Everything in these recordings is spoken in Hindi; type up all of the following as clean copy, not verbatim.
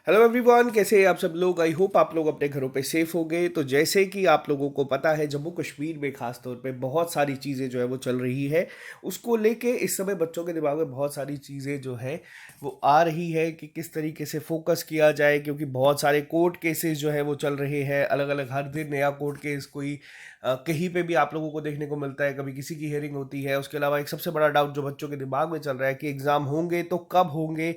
हेलो एवरीवन, कैसे हैं आप सब लोग। आई होप आप लोग अपने घरों पे सेफ हो गए। तो जैसे कि आप लोगों को पता है, जम्मू कश्मीर में खास तौर पे बहुत सारी चीज़ें जो है वो चल रही है। उसको लेके इस समय बच्चों के दिमाग में बहुत सारी चीज़ें जो है वो आ रही है कि किस तरीके से फोकस किया जाए, क्योंकि बहुत सारे कोर्ट केसेस जो है वो चल रहे हैं। अलग अलग हर दिन नया कोर्ट केस कोई कहीं पे भी आप लोगों को देखने को मिलता है। कभी किसी की हियरिंग होती है। उसके अलावा एक सबसे बड़ा डाउट जो बच्चों के दिमाग में चल रहा है कि एग्ज़ाम होंगे तो कब होंगे।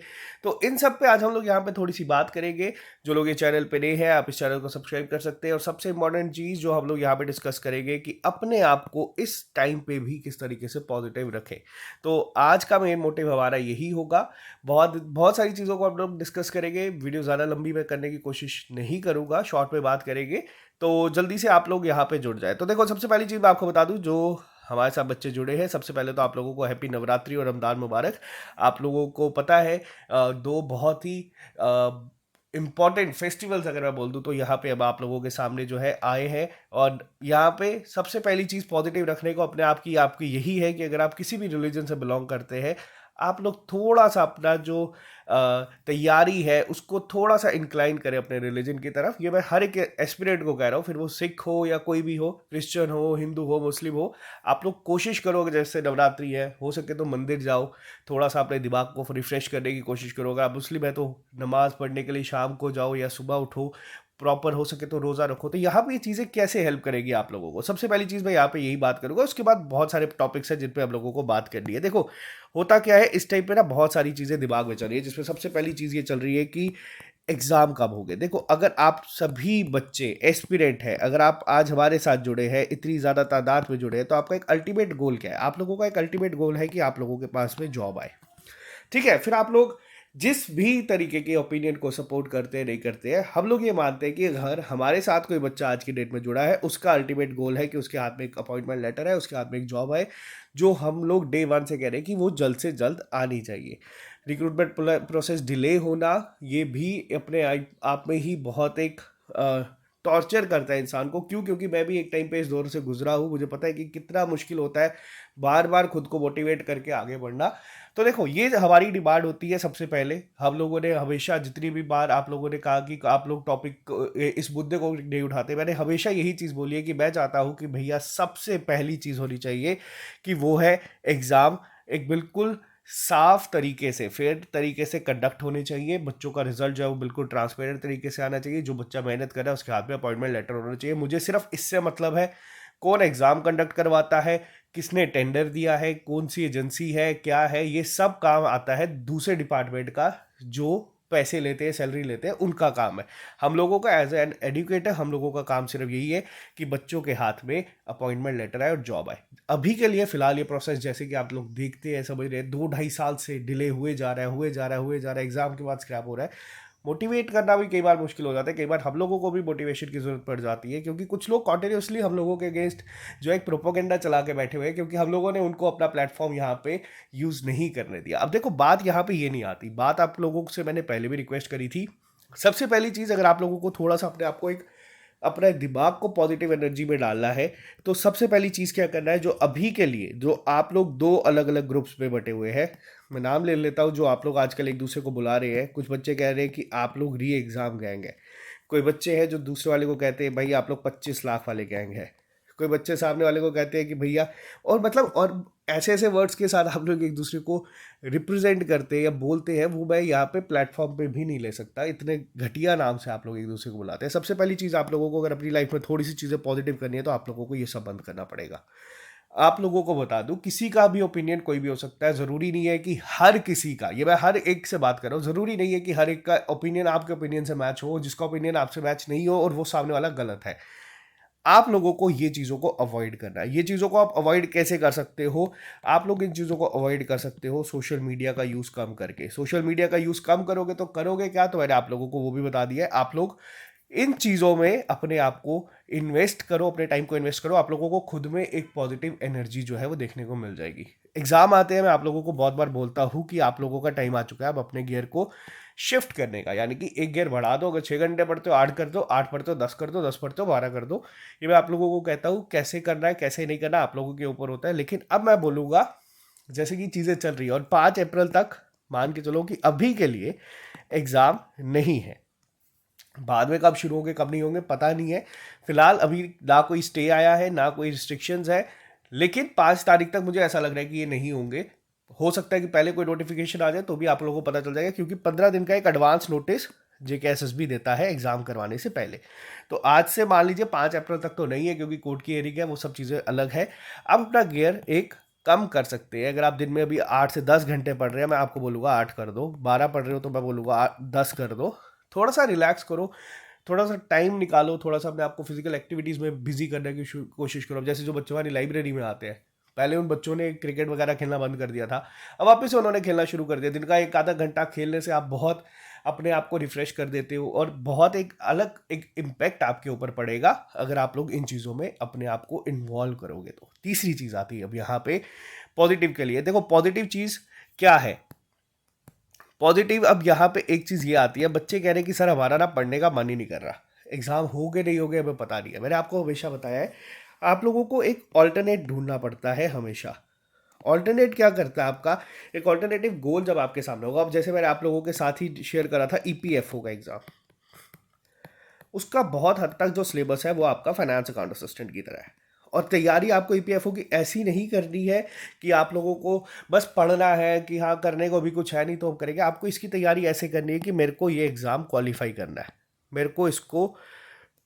तो इन सब पे आज हम लोग यहाँ पे थोड़ी सी बात करेंगे। जो लोग ये चैनल पे नए हैं, आप इस चैनल को सब्सक्राइब कर सकते हैं। और सबसे इंपॉर्टेंट चीज़ जो हम लोग यहाँ पे डिस्कस करेंगे कि अपने आप को इस टाइम पे भी किस तरीके से पॉजिटिव रखें। तो आज का मेन मोटिव हमारा यही होगा। बहुत बहुत सारी चीज़ों को हम लोग डिस्कस करेंगे। वीडियो ज़्यादा लंबी मैं करने की कोशिश नहीं करूँगा, शॉर्ट में बात करेंगे। तो जल्दी से आप लोग यहाँ पे जुड़ जाए। तो देखो, सबसे पहली चीज़ मैं आपको बता दूँ, जो हमारे साथ बच्चे जुड़े हैं, सबसे पहले तो आप लोगों को हैप्पी नवरात्रि और रमज़ान मुबारक। आप लोगों को पता है दो बहुत ही इम्पॉर्टेंट फेस्टिवल्स अगर मैं बोल दूं तो यहाँ पे अब आप लोगों के सामने जो है आए हैं। और यहाँ पे सबसे पहली चीज़ पॉजिटिव रखने को अपने आप की आपकी यही है कि अगर आप किसी भी रिलीजन से बिलोंग करते हैं, आप लोग थोड़ा सा अपना जो तैयारी है उसको थोड़ा सा इंक्लाइन करें अपने रिलीजन की तरफ। ये मैं हर एक एस्पिरेंट को कह रहा हूँ, फिर वो सिख हो या कोई भी हो, क्रिश्चियन हो, हिंदू हो, मुस्लिम हो। आप लोग कोशिश करो कि जैसे नवरात्रि है, हो सके तो मंदिर जाओ, थोड़ा सा अपने दिमाग को रिफ्रेश करने की कोशिश करो। अगर आप मुस्लिम है तो नमाज पढ़ने के लिए शाम को जाओ या सुबह उठो, प्रॉपर हो सके तो रोज़ा रखो। तो यहाँ पे ये चीज़ें कैसे हेल्प करेगी आप लोगों को, सबसे पहली चीज़ मैं यहाँ पे यही बात करूँगा। उसके बाद बहुत सारे टॉपिक्स हैं जिन पे आप लोगों को बात करनी है। देखो, होता क्या है इस टाइम पे ना, बहुत सारी चीज़ें दिमाग में चल रही है, जिसमें सबसे पहली चीज़ ये चल रही है कि एग्ज़ाम कब होंगे। देखो, अगर आप सभी बच्चे एस्पिरेंट हैं, अगर आप आज हमारे साथ जुड़े हैं, इतनी ज़्यादा तादाद में जुड़े हैं, तो आपका एक अल्टीमेट गोल क्या है? आप लोगों का एक अल्टीमेट गोल है कि आप लोगों के पास में जॉब आए। ठीक है, फिर आप लोग जिस भी तरीके के ओपिनियन को सपोर्ट करते हैं नहीं करते हैं, हम लोग ये मानते हैं कि अगर हमारे साथ कोई बच्चा आज की डेट में जुड़ा है, उसका अल्टीमेट गोल है कि उसके हाथ में एक अपॉइंटमेंट लेटर है, उसके हाथ में एक जॉब है, जो हम लोग डे वन से कह रहे हैं कि वो जल्द से जल्द आनी चाहिए। रिक्रूटमेंट प्रोसेस डिले होना, ये भी अपने आप में ही बहुत एक टॉर्चर करता है इंसान को। क्यों? क्योंकि मैं भी एक टाइम पे इस दौर से गुजरा हूँ। मुझे पता है कि कितना मुश्किल होता है बार बार खुद को मोटिवेट करके आगे बढ़ना। तो देखो, ये हमारी डिमांड होती है। सबसे पहले हम लोगों ने हमेशा, जितनी भी बार आप लोगों ने कहा कि आप लोग टॉपिक इस मुद्दे को नहीं उठाते, मैंने हमेशा यही चीज़ बोली है कि मैं चाहता हूँ कि भैया सबसे पहली चीज़ होनी चाहिए कि वो है एग्ज़ाम एक बिल्कुल साफ तरीके से, फेयर तरीके से कंडक्ट होने चाहिए। बच्चों का रिजल्ट जो है वो बिल्कुल ट्रांसपेरेंट तरीके से आना चाहिए। जो बच्चा मेहनत कर रहा है उसके हाथ में अपॉइंटमेंट लेटर होना चाहिए। मुझे सिर्फ इससे मतलब है कौन एग्ज़ाम कंडक्ट करवाता है, किसने टेंडर दिया है, कौन सी एजेंसी है, क्या है, ये सब काम आता है दूसरे डिपार्टमेंट का। जो पैसे लेते हैं, सैलरी लेते हैं, उनका काम है। हम लोगों का एज एन एजुकेटर, हम लोगों का काम सिर्फ यही है कि बच्चों के हाथ में अपॉइंटमेंट लेटर आए और जॉब आए। अभी के लिए फिलहाल ये प्रोसेस, जैसे कि आप लोग देखते हैं, समझ रहे हैं, 2 ढाई साल से डिले हुए जा रहा है, हुए जा रहा है, हुए जा रहा है। एग्जाम के बाद स्क्रैप हो रहा है। मोटिवेट करना भी कई बार मुश्किल हो जाता है। कई बार हम लोगों को भी मोटिवेशन की जरूरत पड़ जाती है, क्योंकि कुछ लोग कॉन्टिन्यूसली हम लोगों के अगेंस्ट जो एक प्रोपोगेंडा चला के बैठे हुए हैं, क्योंकि हम लोगों ने उनको अपना प्लेटफॉर्म यहाँ पे यूज़ नहीं करने दिया। अब देखो, बात यहाँ पे ये नहीं आती। बात आप लोगों से मैंने पहले भी रिक्वेस्ट करी थी। सबसे पहली चीज़, अगर आप लोगों को थोड़ा सा अपने आप को एक, अपने दिमाग को पॉजिटिव एनर्जी में डालना है, तो सबसे पहली चीज़ क्या करना है, जो अभी के लिए जो आप लोग दो अलग अलग ग्रुप्स में बटे हुए हैं, मैं नाम ले लेता हूँ, जो आप लोग आजकल एक दूसरे को बुला रहे हैं। कुछ बच्चे कह रहे हैं कि आप लोग री एग्ज़ाम गैंग है। कोई बच्चे हैं जो दूसरे वाले को कहते हैं भाई आप लोग 25 लाख वाले गैंग है। कोई बच्चे सामने वाले को कहते हैं कि भैया, और मतलब, और ऐसे ऐसे वर्ड्स के साथ आप लोग एक दूसरे को रिप्रेजेंट करते हैं या बोलते हैं, वो मैं यहाँ पे प्लेटफॉर्म पे भी नहीं ले सकता। इतने घटिया नाम से आप लोग एक दूसरे को बुलाते हैं। सबसे पहली चीज़, आप लोगों को अगर अपनी लाइफ में थोड़ी सी चीज़ें पॉजिटिव करनी है, तो आप लोगों को ये सब बंद करना पड़ेगा। आप लोगों को बता दूं, किसी का भी ओपिनियन कोई भी हो सकता है। ज़रूरी नहीं है कि हर किसी का, ये मैं हर एक से बात कर रहा हूँ, ज़रूरी नहीं है कि हर एक का ओपिनियन आपके ओपिनियन से मैच हो। जिसका ओपिनियन आपसे मैच नहीं हो और वो सामने वाला गलत है, आप लोगों को ये चीज़ों को अवॉइड करना है। ये चीज़ों को आप अवॉइड कैसे कर सकते हो? आप लोग इन चीज़ों को अवॉइड कर सकते हो सोशल मीडिया का यूज़ कम करके। सोशल मीडिया का यूज़ कम करोगे तो करोगे क्या? तो मैंने आप लोगों को वो भी बता दिया है। आप लोग इन चीज़ों में अपने आप को इन्वेस्ट करो, अपने टाइम को इन्वेस्ट करो। आप लोगों को खुद में एक पॉजिटिव एनर्जी जो है वो देखने को मिल जाएगी। एग्ज़ाम आते हैं, मैं आप लोगों को बहुत बार बोलता हूँ कि आप लोगों का टाइम आ चुका है अब अपने गियर को शिफ्ट करने का। यानी कि एक गियर बढ़ा दो। अगर 6 घंटे पढ़ते हो 8 कर दो, 8 पढ़ते हो 10 कर दो, 10 पढ़ते हो 12 कर दो। ये मैं आप लोगों को कहता हूँ। कैसे करना है कैसे नहीं करना आप लोगों के ऊपर होता है। लेकिन अब मैं बोलूँगा, जैसे कि चीज़ें चल रही है और 5 अप्रैल तक मान के चलो कि अभी के लिए एग्ज़ाम नहीं है। बाद में कब शुरू होंगे कब नहीं होंगे पता नहीं है। फिलहाल अभी ना कोई स्टे आया है ना कोई रिस्ट्रिक्शंस है, लेकिन 5 तारीख तक मुझे ऐसा लग रहा है कि ये नहीं होंगे। हो सकता है कि पहले कोई नोटिफिकेशन आ जाए तो भी आप लोगों को पता चल जाएगा, क्योंकि 15 दिन का एक एडवांस नोटिस JKSSB देता है एग्जाम करवाने से पहले। तो आज से मान लीजिए 5 अप्रैल तक तो नहीं है, क्योंकि कोर्ट की हेयरिंग है, वो सब चीज़ें अलग है। अब अपना गियर एक कम कर सकते हैं। अगर आप दिन में अभी 8 से 10 घंटे पढ़ रहे हैं, मैं आपको बोलूँगा 8 कर दो। 12 पढ़ रहे हो तो मैं बोलूँगा 10 कर दो। थोड़ा सा रिलैक्स करो, थोड़ा सा टाइम निकालो, थोड़ा सा अपने आप को फिजिकल एक्टिविटीज़ में बिजी करने की कोशिश करो। अब जैसे जो बच्चे हमारी लाइब्रेरी में आते हैं, पहले उन बच्चों ने क्रिकेट वगैरह खेलना बंद कर दिया था, अब वापस से उन्होंने खेलना शुरू कर दिया। दिन का एक आधा घंटा खेलने से आप बहुत अपने आप को रिफ्रेश कर देते हो, और बहुत एक अलग एक इम्पैक्ट आपके ऊपर पड़ेगा अगर आप लोग इन चीज़ों में अपने आप को इन्वॉल्व करोगे तो। तीसरी चीज़ आती है अब यहाँ पे पॉजिटिव के लिए। देखो पॉजिटिव चीज़ क्या है। पॉजिटिव अब यहाँ पे एक चीज़ ये आती है, बच्चे कह रहे हैं कि सर हमारा ना पढ़ने का मन ही नहीं कर रहा, एग्ज़ाम हो गए नहीं हो गए हमें पता नहीं है। मैंने आपको हमेशा बताया है, आप लोगों को एक ऑल्टरनेट ढूंढना पड़ता है हमेशा। ऑल्टरनेट क्या करता है आपका, एक ऑल्टरनेटिव गोल जब आपके सामने होगा। अब जैसे मैंने आप लोगों के साथ ही शेयर करा था EPFO का एग्ज़ाम, उसका बहुत हद तक जो सिलेबस है वो आपका फाइनेंस अकाउंट असिस्टेंट की तरह है। और तैयारी आपको EPFO की ऐसी नहीं करनी है कि आप लोगों को बस पढ़ना है कि हाँ करने को भी कुछ है नहीं तो हम करेंगे। आपको इसकी तैयारी ऐसे करनी है कि मेरे को ये एग्ज़ाम क्वालिफाई करना है, मेरे को इसको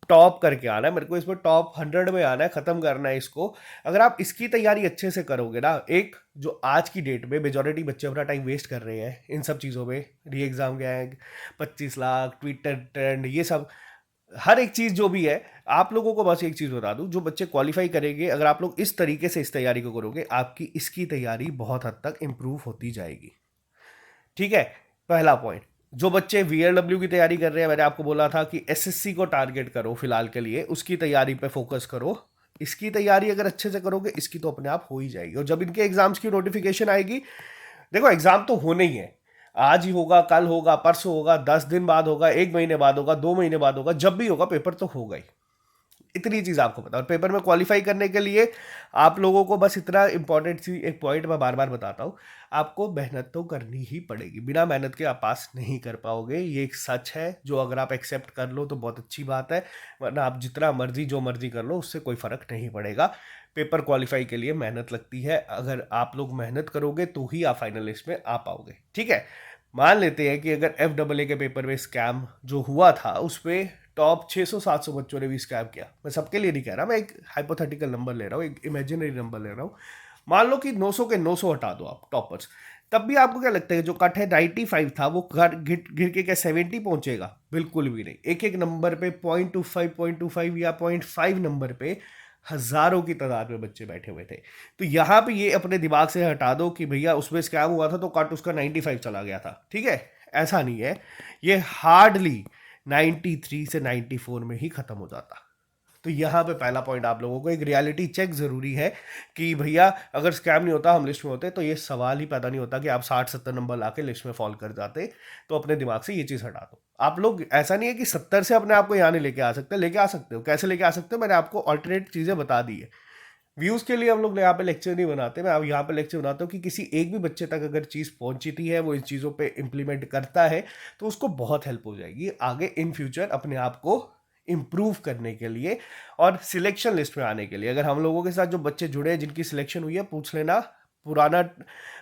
टॉप करके आना है, मेरे को इसमें टॉप 100 में आना है, ख़त्म करना है इसको। अगर आप इसकी तैयारी अच्छे से करोगे ना, एक जो आज की डेट में मेजॉरिटी बच्चे अपना टाइम वेस्ट कर रहे हैं इन सब चीज़ों में, री exam gang, 25 lakh Twitter trend, ये सब हर एक चीज़ जो भी है। आप लोगों को बस एक चीज़ बता दूं, जो बच्चे क्वालिफाई करेंगे, अगर आप लोग इस तरीके से इस तैयारी को करोगे, आपकी इसकी तैयारी बहुत हद तक इम्प्रूव होती जाएगी। ठीक है, पहला पॉइंट। जो बच्चे VLW की तैयारी कर रहे हैं, मैंने आपको बोला था कि SSC को टारगेट करो फिलहाल के लिए, उसकी तैयारी पे फोकस करो। इसकी तैयारी अगर अच्छे से करोगे, इसकी तो अपने आप हो ही जाएगी। और जब इनके एग्जाम्स की नोटिफिकेशन आएगी, देखो एग्जाम तो होने ही है, आज ही होगा, कल होगा, परसों होगा, 10 दिन बाद होगा, 1 महीने बाद होगा, 2 महीने बाद होगा, जब भी होगा पेपर तो होगा ही। इतनी चीज़ आपको पता। और पेपर में क्वालिफाई करने के लिए आप लोगों को बस इतना इंपॉर्टेंट सी एक पॉइंट मैं बार बार बताता हूँ, आपको मेहनत तो करनी ही पड़ेगी। बिना मेहनत के आप पास नहीं कर पाओगे, ये एक सच है जो अगर आप एक्सेप्ट कर लो तो बहुत अच्छी बात है, वरना आप जितना मर्जी जो मर्जी कर लो उससे कोई फ़र्क नहीं पड़ेगा। पेपर क्वालिफाई के लिए मेहनत लगती है, अगर आप लोग मेहनत करोगे तो ही आप फाइनल लिस्ट में आ पाओगे। ठीक है, मान लेते हैं कि अगर FAA के पेपर में स्कैम जो हुआ था उस पर टॉप 600-700 बच्चों ने भी स्कैम किया। मैं सबके लिए नहीं कह रहा, मैं एक हाइपोथेटिकल नंबर ले रहा हूँ, एक इमेजिनरी नंबर ले रहा हूँ। मान लो कि 900 के 900 हटा दो आप टॉपर्स, तब भी आपको क्या लगता है जो कट है 95 था वो गिर के क्या 70 पहुंचेगा? बिल्कुल भी नहीं। एक एक नंबर पे 0.25 या 0.5 नंबर पे हजारों की तादाद में बच्चे बैठे हुए थे। तो यहाँ पे ये अपने दिमाग से हटा दो कि भैया उसमें स्कैम हुआ था तो कट उसका 95 चला गया था। ठीक है, ऐसा नहीं है, ये हार्डली 93 से 94 में ही खत्म हो जाता। तो यहाँ पे पहला पॉइंट, आप लोगों को एक रियलिटी चेक ज़रूरी है कि भैया अगर स्कैम नहीं होता, हम लिस्ट में होते, तो ये सवाल ही पैदा नहीं होता कि आप 60-70 नंबर ला के लिस्ट में फॉल कर जाते। तो अपने दिमाग से ये चीज़ हटा दो। आप लोग ऐसा नहीं है कि 70 से अपने आप को यहाँ नहीं लेके आ सकते, लेके आ सकते हो। कैसे लेके आ सकते हो, मैंने आपको ऑल्टरनेट चीज़ें बता दी है। व्यूज़ के लिए हम लोग यहाँ पे लेक्चर नहीं बनाते, मैं अब यहाँ पे लेक्चर बनाता हूँ कि किसी एक भी बच्चे तक अगर चीज़ पहुँचती है, वो इन चीज़ों पे इम्प्लीमेंट करता है, तो उसको बहुत हेल्प हो जाएगी आगे इन फ्यूचर अपने आप को इम्प्रूव करने के लिए और सिलेक्शन लिस्ट में आने के लिए। अगर हम लोगों के साथ जो बच्चे जुड़े हैं जिनकी सिलेक्शन हुई है, पूछ लेना पुराना।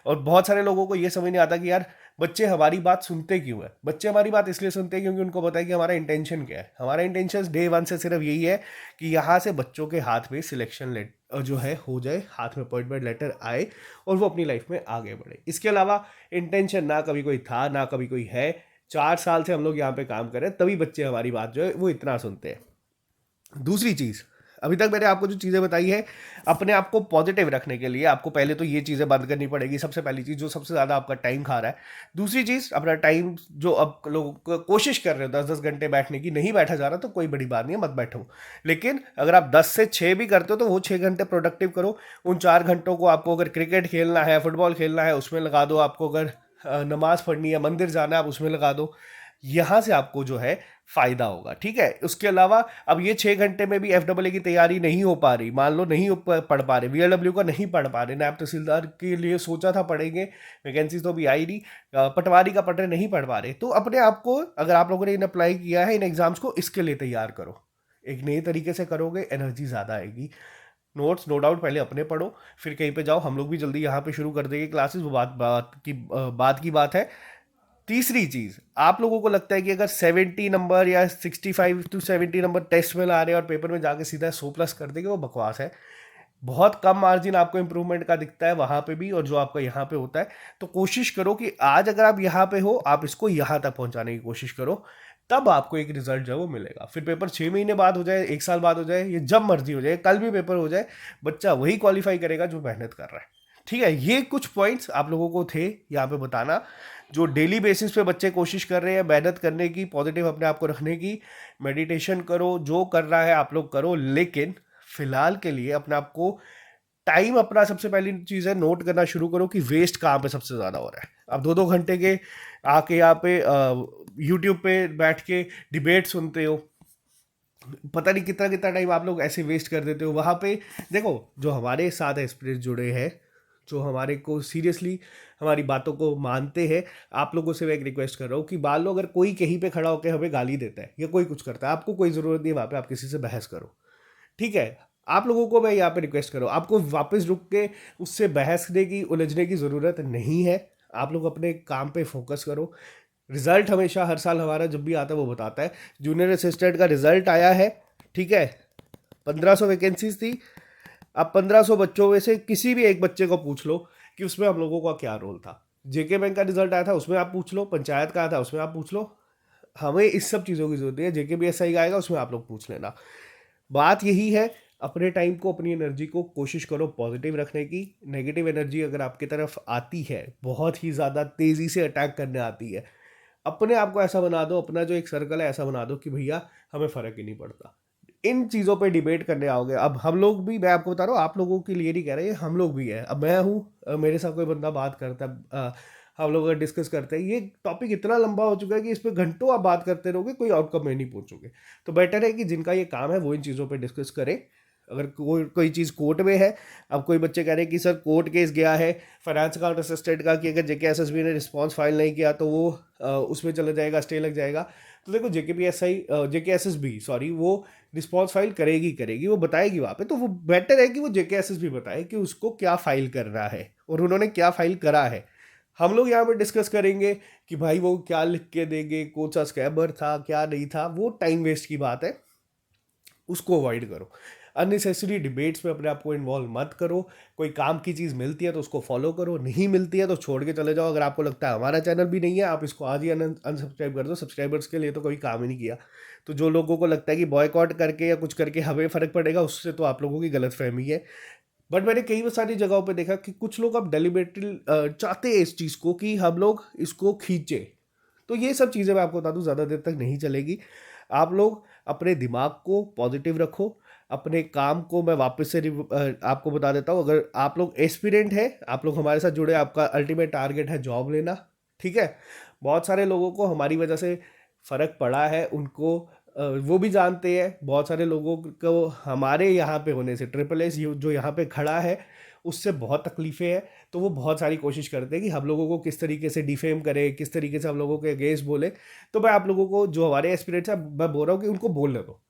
और बहुत सारे लोगों को ये समझ नहीं आता कि यार बच्चे हमारी बात सुनते क्यों है। बच्चे हमारी बात इसलिए सुनते हैं क्योंकि उनको पता है कि हमारा इंटेंशन क्या है। हमारा इंटेंशन डे 1 से सिर्फ यही है कि यहाँ से बच्चों के हाथ में सिलेक्शन लेटर जो है हो जाए, हाथ में अपॉइंटमेंट लेटर आए और वो अपनी लाइफ में आगे बढ़े। इसके अलावा इंटेंशन ना कभी कोई था ना कभी कोई है। 4 साल से हम लोग यहाँ पे काम कर रहे हैं, तभी बच्चे हमारी बात जो है वो इतना सुनते हैं। दूसरी चीज़, अभी तक मैंने आपको जो चीज़ें बताई है, अपने आप को पॉजिटिव रखने के लिए आपको पहले तो ये चीज़ें बंद करनी पड़ेगी। सबसे पहली चीज़ जो सबसे ज़्यादा आपका टाइम खा रहा है। दूसरी चीज़, अपना टाइम जो अब लोग कोशिश कर रहे हो 10-10 घंटे बैठने की, नहीं बैठा जा रहा तो कोई बड़ी बात नहीं है, मत बैठो। लेकिन अगर आप 10 से 6 भी करते हो तो वो 6 घंटे प्रोडक्टिव करो। उन 4 घंटों को आपको अगर क्रिकेट खेलना है, फुटबॉल खेलना है, उसमें लगा दो। आपको अगर नमाज़ पढ़नी है, मंदिर जाना है, आप उसमें लगा दो। यहाँ से आपको जो है फायदा होगा, ठीक है। उसके अलावा अब ये 6 घंटे में भी FAA की तैयारी नहीं हो पा रही, मान लो नहीं पढ़ पा रहे, VLW का नहीं पढ़ पा रहे, नायब तहसीलदार के लिए सोचा था पढ़ेंगे, वैकेंसी तो अभी आई नहीं, पटवारी का पढ़ रहे नहीं पढ़ पा रहे, तो अपने आप को, अगर आप लोगों ने इन अप्लाई किया है इन एग्जाम्स को, इसके लिए तैयार करो। एक नए तरीके से करोगे, एनर्जी ज़्यादा आएगी। नोट्स नो डाउट पहले अपने पढ़ो, फिर कहीं पे जाओ। हम लोग भी जल्दी यहाँ पे शुरू कर देंगे क्लासेस, वो बात की बात है। तीसरी चीज, आप लोगों को लगता है कि अगर 70 नंबर या 65 to 70 नंबर टेस्ट में ला रहे हैं और पेपर में जाके सीधा 100+ कर देंगे, वो बकवास है। बहुत कम मार्जिन आपको इंप्रूवमेंट का दिखता है वहां पे भी, और जो आपका यहाँ पे होता है। तो कोशिश करो कि आज अगर आप यहाँ पे हो, आप इसको यहाँ तक पहुंचाने की कोशिश करो, तब आपको एक रिजल्ट जो है वो मिलेगा। फिर पेपर 6 महीने बाद हो जाए, 1 साल बाद हो जाए, ये जब मर्जी हो जाए, कल भी पेपर हो जाए, बच्चा वही क्वालिफाई करेगा जो मेहनत कर रहा है। ठीक है, ये कुछ पॉइंट्स आप लोगों को थे यहाँ पे बताना, जो डेली बेसिस पे बच्चे कोशिश कर रहे हैं मेहनत करने की, पॉजिटिव अपने आप को रखने की। मेडिटेशन करो, जो कर रहा है आप लोग करो, लेकिन फिलहाल के लिए अपने आप को टाइम, अपना सबसे पहली चीज़ है नोट करना शुरू करो कि वेस्ट कहाँ पे सबसे ज़्यादा हो रहा है। अब 2-2 घंटे के आके यहाँ पे यूट्यूब पे बैठ के डिबेट सुनते हो, पता नहीं कितना कितना टाइम आप लोग ऐसे वेस्ट कर देते हो वहाँ पे। देखो, जो हमारे साथ एक्सपीरियंस जुड़े हैं, जो हमारे को सीरियसली हमारी बातों को मानते हैं, आप लोगों से मैं एक रिक्वेस्ट कर रहा हूँ कि मान लो अगर कोई कहीं पे खड़ा होकर हमें गाली देता है या कोई कुछ करता है, आपको कोई ज़रूरत नहीं है वहाँ पे आप किसी से बहस करो, ठीक है। आप लोगों को मैं यहाँ पे रिक्वेस्ट करो, आपको वापस रुक के उससे बहसने की, उलझने की ज़रूरत नहीं है। आप लोग अपने काम पे फोकस करो। रिजल्ट हमेशा हर साल हमारा जब भी आता है वो बताता है। जूनियर असिस्टेंट का रिजल्ट आया है, ठीक है। 1500 वैकेंसीज थी। अब 1500 बच्चों में से किसी भी एक बच्चे को पूछ लो कि उसमें हम लोगों का क्या रोल था। जेके बैंक का रिजल्ट आया था, उसमें आप पूछ लो। पंचायत का आया था, उसमें आप पूछ लो। हमें इस सब चीज़ों की जरूरत है। जेके BSI का आएगा, उसमें आप लोग पूछ लेना। बात यही है, अपने टाइम को, अपनी एनर्जी को कोशिश करो पॉजिटिव रखने की। नेगेटिव एनर्जी अगर आपकी तरफ आती है, बहुत ही ज़्यादा तेज़ी से अटैक करने आती है, अपने आप को ऐसा बना दो, अपना जो एक सर्कल है ऐसा बना दो कि भैया हमें फ़र्क ही नहीं पड़ता। इन चीज़ों पे डिबेट करने आओगे। अब हम लोग भी, मैं आपको बता रहा हूँ, आप लोगों के लिए नहीं कह रहे, ये हम लोग भी है। अब मैं हूँ, मेरे साथ कोई बंदा बात करता है, हम लोग अगर डिस्कस करते हैं, ये टॉपिक इतना लंबा हो चुका है कि इस पर घंटों आप बात करते रहोगे, कोई आउटकम में नहीं पहुँचोगे। तो बेटर है कि जिनका ये काम है वो इन चीज़ों पर डिस्कस करें। अगर कोई कोई चीज़ कोर्ट में है, अब कोई बच्चे कह रहे हैं कि सर कोर्ट केस गया है फाइनेंस अकाउंट असिस्टेंट का, कि अगर JKSSB ने रिस्पॉन्स फाइल नहीं किया तो वो उसमें चला जाएगा, स्टे लग जाएगा। तो देखो, JKSSB सॉरी, वो रिस्पॉन्स फाइल करेगी, वो बताएगी वहाँ पे। तो वो बेटर है कि वो JKSSB बताए कि उसको क्या फाइल कर रहा है और उन्होंने क्या फाइल करा है। हम लोग यहाँ पे डिस्कस करेंगे कि भाई वो क्या लिख के देंगे, कौन सा स्कैबर था, क्या नहीं था, वो टाइम वेस्ट की बात है, उसको अवॉइड करो। अननेसेसरी डिबेट्स में अपने आप को इन्वॉल्व मत करो। कोई काम की चीज़ मिलती है तो उसको फॉलो करो, नहीं मिलती है तो छोड़ के चले जाओ। अगर आपको लगता है हमारा चैनल भी नहीं है, आप इसको आज ही अनसब्सक्राइब कर दो। सब्सक्राइबर्स के लिए तो कोई काम ही नहीं किया। तो जो लोगों को लगता है कि बॉयकॉट करके या कुछ करके हमें फ़र्क पड़ेगा, उससे तो आप लोगों की गलत फहमी है। बट मैंने कई सारी जगहों पे देखा कि कुछ लोग अब डेलिबरेटली चाहते हैं इस चीज़ को कि हम लोग इसको खींचे। तो ये सब चीज़ें मैं आपको बता दूँ, ज़्यादा देर तक नहीं चलेगी। आप लोग अपने दिमाग को पॉजिटिव रखो। अपने काम को मैं वापस से आपको बता देता हूँ। अगर आप लोग एस्पिरेंट है, आप लोग हमारे साथ जुड़े, आपका अल्टीमेट टारगेट है जॉब लेना, ठीक है। बहुत सारे लोगों को हमारी वजह से फ़र्क पड़ा है, उनको वो भी जानते हैं। बहुत सारे लोगों को हमारे यहाँ पे होने से, SSS जो यहाँ पे खड़ा है, उससे बहुत तकलीफ़ें हैं। तो वो बहुत सारी कोशिश करते हैं कि हम लोगों को किस तरीके से डिफेम करे, किस तरीके से हम लोगों के अगेंस्ट बोले। तो मैं आप लोगों को, जो हमारे एस्पिरेंट्स हैं, मैं बोल रहा हूँ कि उनको बोलने दो,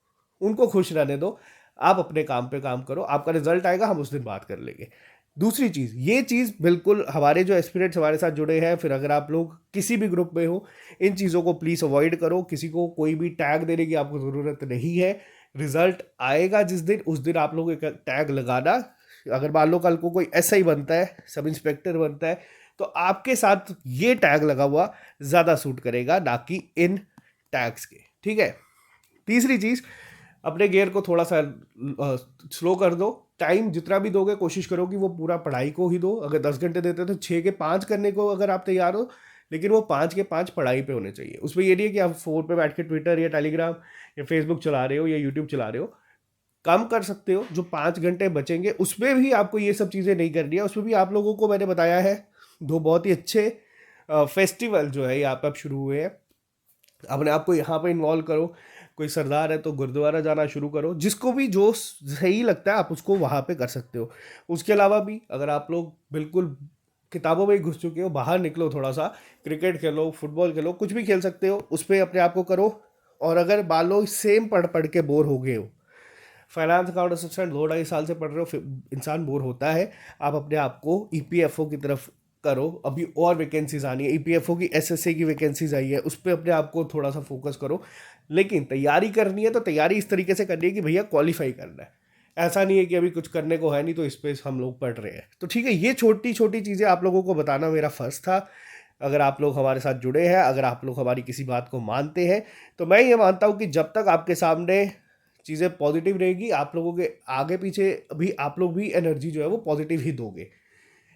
उनको खुश रहने दो। आप अपने काम पे काम करो, आपका रिजल्ट आएगा, हम उस दिन बात कर लेंगे। दूसरी चीज़, ये चीज़ बिल्कुल, हमारे जो एस्पिरेंट्स हमारे साथ जुड़े हैं, फिर अगर आप लोग किसी भी ग्रुप में हो, इन चीज़ों को प्लीज़ अवॉइड करो। किसी को कोई भी टैग देने की आपको ज़रूरत नहीं है। रिजल्ट आएगा जिस दिन, उस दिन आप लोग एक टैग लगाना। अगर मान लो कल को कोई SI बनता है, सब इंस्पेक्टर बनता है, तो आपके साथ ये टैग लगा हुआ ज़्यादा सूट करेगा, ना कि इन टैग्स के, ठीक है। तीसरी चीज़, अपने गियर को थोड़ा सा स्लो कर दो। टाइम जितना भी दोगे, कोशिश करो कि वो पूरा पढ़ाई को ही दो। अगर 10 घंटे देते तो 6 के 5 करने को अगर आप तैयार हो, लेकिन वो 5 के 5 पढ़ाई पे होने चाहिए। उसमें ये नहीं है कि आप फ़ोन पे बैठ के ट्विटर या टेलीग्राम या फेसबुक चला रहे हो या यूट्यूब चला रहे हो। कम कर सकते हो। जो 5 घंटे बचेंगे उसमें भी आपको ये सब चीज़ें नहीं करनी है। उसमें भी आप लोगों को मैंने बताया है, 2 बहुत ही अच्छे फेस्टिवल जो है यहाँ पे अब शुरू हुए हैं। अपने आप को यहाँ पे इन्वॉल्व करो। कोई सरदार है तो गुरुद्वारा जाना शुरू करो, जिसको भी जो सही लगता है आप उसको वहाँ पे कर सकते हो। उसके अलावा भी अगर आप लोग बिल्कुल किताबों में ही घुस चुके हो, बाहर निकलो, थोड़ा सा क्रिकेट खेलो, फुटबॉल खेलो, कुछ भी खेल सकते हो, उस पर अपने आप को करो। और अगर मान लो सेम पढ़ पढ़ के बोर हो गए हो, फाइनेंस अकाउंट असिस्टेंट 2 ढाई साल से पढ़ रहे हो, फिर इंसान बोर होता है। आप अपने आप को ईपीएफओ की तरफ करो। अभी और वैकेंसीज आनी है, ईपीएफओ की एसएससी की वैकेंसीज आई है, उस पर अपने आप को थोड़ा सा फोकस करो। लेकिन तैयारी करनी है तो तैयारी इस तरीके से करनी है कि भैया क्वालिफाई करना है। ऐसा नहीं है कि अभी कुछ करने को है नहीं तो इस पे हम लोग पढ़ रहे हैं। तो ठीक है, ये छोटी छोटी चीज़ें आप लोगों को बताना मेरा फर्ज था। अगर आप लोग हमारे साथ जुड़े हैं, अगर आप लोग हमारी किसी बात को मानते हैं, तो मैं ये मानता हूँ कि जब तक आपके सामने चीज़ें पॉजिटिव रहेगी, आप लोगों के आगे पीछे भी आप लोग भी एनर्जी जो है वो पॉजिटिव ही दोगे।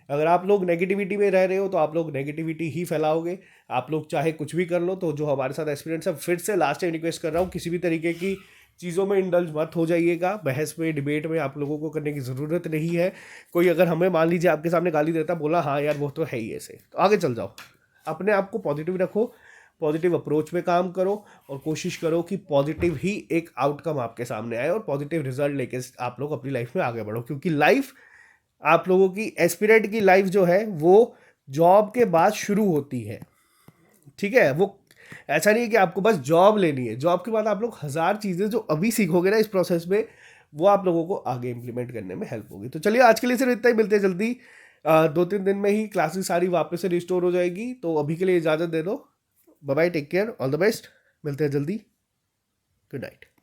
अगर आप लोग नेगेटिविटी में रह रहे हो तो आप लोग नेगेटिविटी ही फैलाओगे। आप लोग चाहे कुछ भी कर लो। तो जो हमारे साथ एक्सपीरियंस है, फिर से लास्ट टाइम रिक्वेस्ट कर रहा हूँ, किसी भी तरीके की चीज़ों में इंडल्ज मत हो जाइएगा। बहस में, डिबेट में आप लोगों को करने की ज़रूरत नहीं है। कोई अगर हमें मान लीजिए आपके सामने गाली देता, बोला हाँ यार वो तो है ही ऐसे, तो आगे चल जाओ। अपने आप को पॉजिटिव रखो, पॉजिटिव अप्रोच में काम करो, और कोशिश करो कि पॉजिटिव ही एक आउटकम आपके सामने आए और पॉजिटिव रिजल्ट लेके आप लोग अपनी लाइफ में आगे बढ़ो। क्योंकि लाइफ, आप लोगों की एस्पिरेंट की लाइफ जो है वो जॉब के बाद शुरू होती है। ठीक है, वो ऐसा नहीं है कि आपको बस जॉब लेनी है। जॉब के बाद आप लोग हज़ार चीज़ें जो अभी सीखोगे ना इस प्रोसेस में, वो आप लोगों को आगे इंप्लीमेंट करने में हेल्प होगी। तो चलिए, आज के लिए सिर्फ इतना ही। मिलते हैं जल्दी। 2-3 दिन में ही क्लासेस सारी वापस से रिस्टोर हो जाएगी। तो अभी के लिए इजाज़त दे दो। Bye bye, take care, all the best. मिलते हैं जल्दी। Good night.